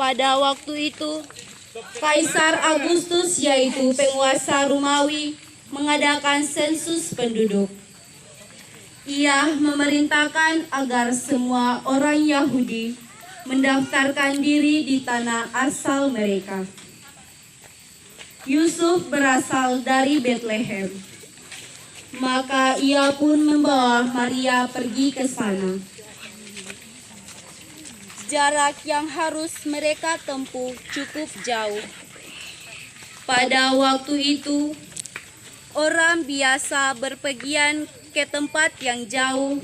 Pada waktu itu, Kaisar Agustus yaitu penguasa Romawi mengadakan sensus penduduk. Ia memerintahkan agar semua orang Yahudi mendaftarkan diri di tanah asal mereka. Yusuf berasal dari Bethlehem. Maka ia pun membawa Maria pergi ke sana. Jarak yang harus mereka tempuh cukup jauh. Pada waktu itu, orang biasa berpergian ke tempat yang jauh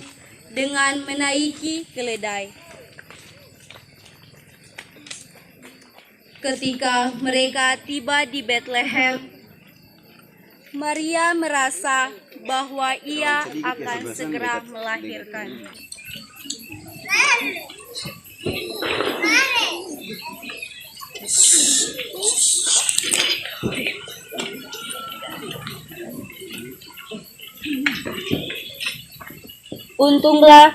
dengan menaiki keledai. Ketika mereka tiba di Bethlehem, Maria merasa bahwa ia akan segera melahirkan. Untunglah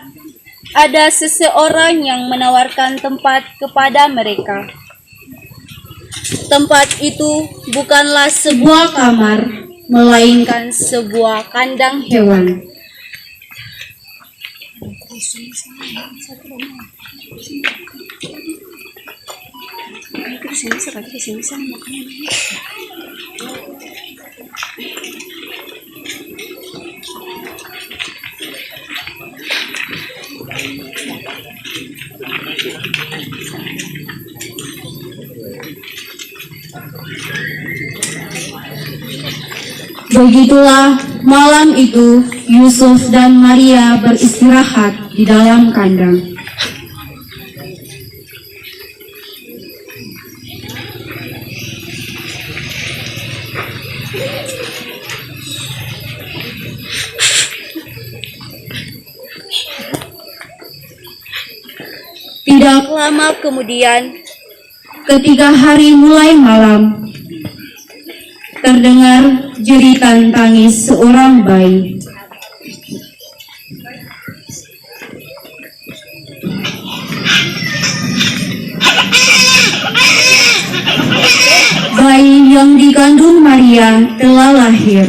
ada seseorang yang menawarkan tempat kepada mereka. Tempat itu bukanlah sebuah kamar, melainkan sebuah kandang hewan. Begitulah malam itu Yusuf dan Maria beristirahat di dalam kandang. Tidak lama kemudian, ketika hari mulai malam, terdengar jeritan tangis seorang bayi. Bayi yang dikandung Maria telah lahir.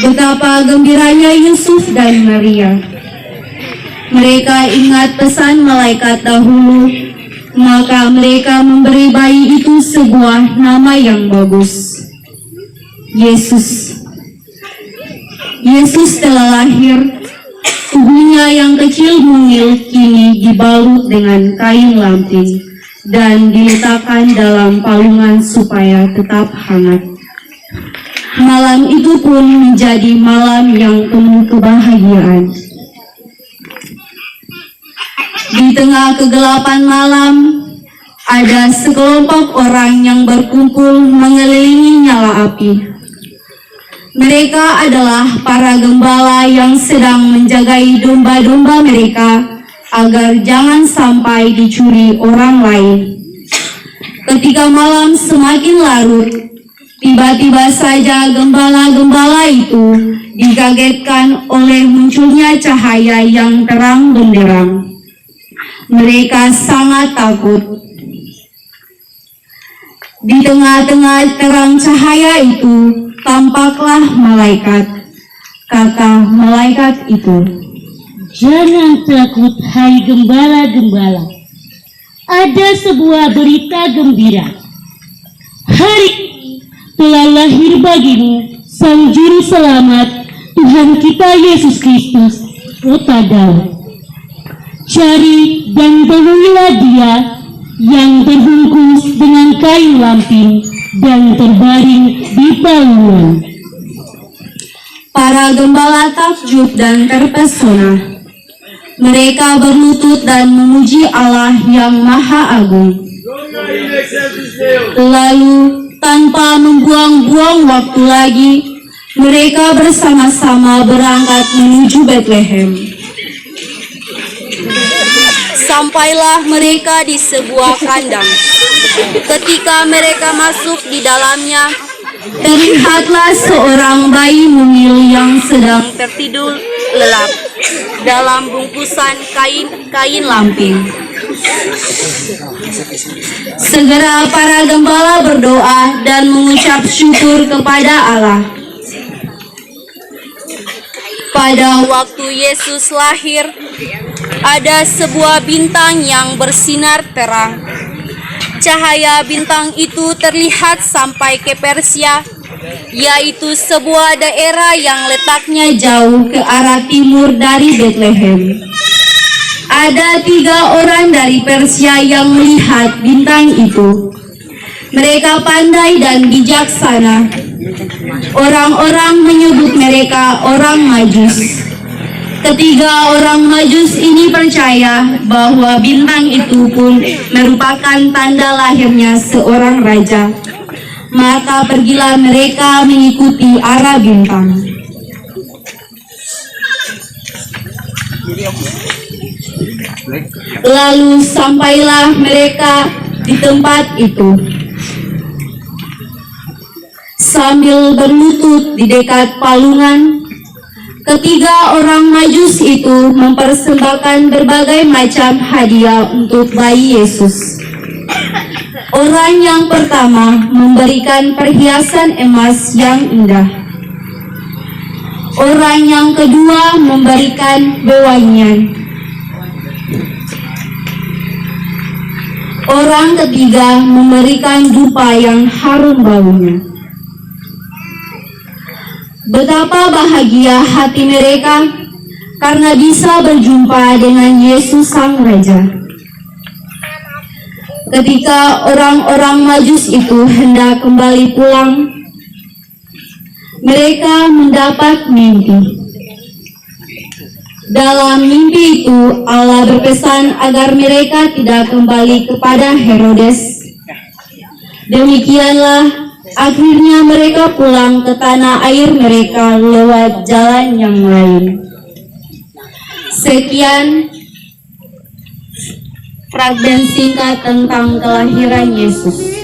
Betapa gembiranya Yusuf dan Maria. Mereka ingat pesan malaikat dahulu, maka mereka memberi bayi itu sebuah nama yang bagus, Yesus. Yesus telah lahir, tubuhnya yang kecil mungil kini dibalut dengan kain lampin dan diletakkan dalam palungan supaya tetap hangat. Malam itu pun menjadi malam yang penuh kebahagiaan. Di tengah kegelapan malam, ada sekelompok orang yang berkumpul mengelilingi nyala api. Mereka adalah para gembala yang sedang menjagai domba-domba mereka agar jangan sampai dicuri orang lain. Ketika malam semakin larut, tiba-tiba saja gembala-gembala itu dikagetkan oleh munculnya cahaya yang terang benderang. Mereka sangat takut. Di tengah-tengah terang cahaya itu tampaklah malaikat. Kata malaikat itu, "Jangan takut, hai gembala-gembala. Ada sebuah berita gembira. Hari ini telah lahir bagimu Sang Juru Selamat, Tuhan kita Yesus Kristus, kota Daud. Cari dan temuilah Dia yang terbungkus dengan kain lampin dan terbaring di palungan." Para gembala takjub dan terpesona. Mereka berlutut dan memuji Allah yang Maha Agung. Lalu, tanpa membuang-buang waktu lagi, mereka bersama-sama berangkat menuju Bethlehem. Sampailah mereka di sebuah kandang. Ketika mereka masuk di dalamnya, terlihatlah seorang bayi mungil yang sedang tertidur lelap dalam bungkusan kain lampin. Segera para gembala berdoa dan mengucap syukur kepada Allah. Pada waktu Yesus lahir, ada sebuah bintang yang bersinar terang. Cahaya bintang itu terlihat sampai ke Persia, yaitu sebuah daerah yang letaknya Jauh ke arah timur dari Bethlehem. Ada 3 orang dari Persia yang melihat bintang itu. Mereka pandai dan bijaksana. Orang-orang menyebut mereka orang Majus. Ketiga orang Majus ini percaya bahwa bintang itu pun merupakan tanda lahirnya seorang raja. Maka pergilah mereka mengikuti arah bintang. Lalu sampailah mereka di tempat itu. Sambil berlutut di dekat palungan, ketiga orang Majus itu mempersembahkan berbagai macam hadiah untuk bayi Yesus. Orang yang pertama memberikan perhiasan emas yang indah. Orang yang kedua memberikan wewangian. Orang ketiga memberikan dupa yang harum baunya. Betapa bahagia hati mereka karena bisa berjumpa dengan Yesus Sang Raja. Ketika orang-orang Majus itu hendak kembali pulang, mereka mendapat mimpi. Dalam mimpi itu Allah berpesan agar mereka tidak kembali kepada Herodes. Demikianlah akhirnya mereka pulang ke tanah air mereka lewat jalan yang lain. Sekian fragmen singkat tentang kelahiran Yesus.